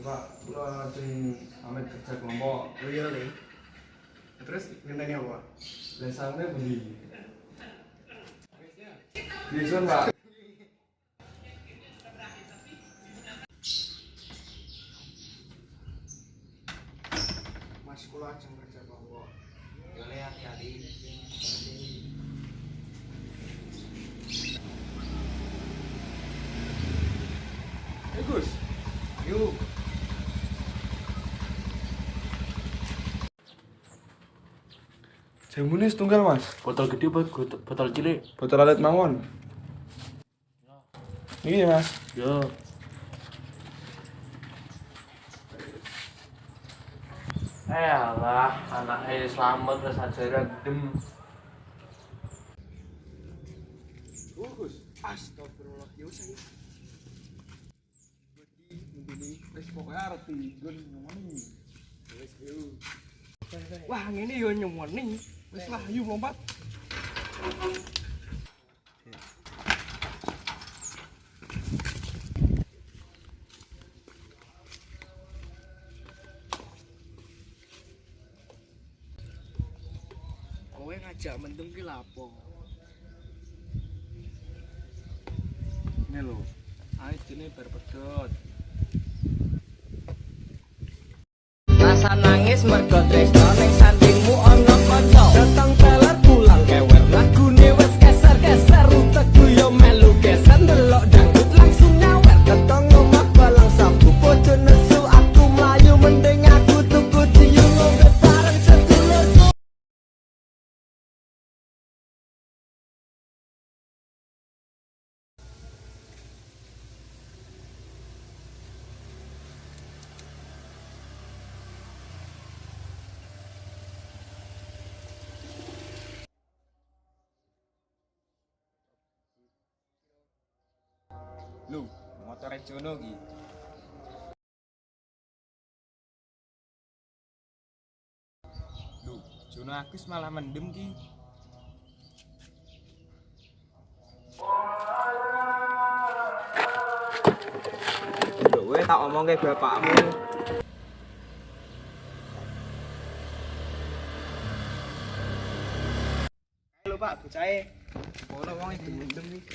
Pak, kula lajeng pamit kerja kelompok. Oh iya, Le. Terus ngenteni apa? Lah sampe beli. Bisun, Pak. Mas kula ajeng kerja kelompok. Yo Le, hati-hati. Gus. Yuk. Jamune setunggal, Mas. Botol gede apa botol cilik? Botol alit mawon. Iki, Mas. Yo. Alah, anaknya selamat terus ajaran dem. Gus. Astagfirullah. Yo saya. Begini, Wis pokoke arep tinggon ngomongin. wis yo. Wah, ngene yo nyemoni. Wis lah, yuk lompat. Kowe ngajak mendem ki lapo? Ini lho. Ae jene bar pedhot. Rasa nangis mergo tresno ning sandingmu ana kanca datang teler pulang kewer lagune wis keser-keser utekku yo melu geser ndelok dangdut langsung nyawer ketong omah balang sabu bojo nesu aku mlayu mending aku tuku diyung ngombe bareng sedulurku. Lho, motor Jono ki. Lho, Jono Agus malah mendem ki. Lho, kowe tak omongke bapakmu. Lho, Pak, bocahe. Ono wong mendem iki.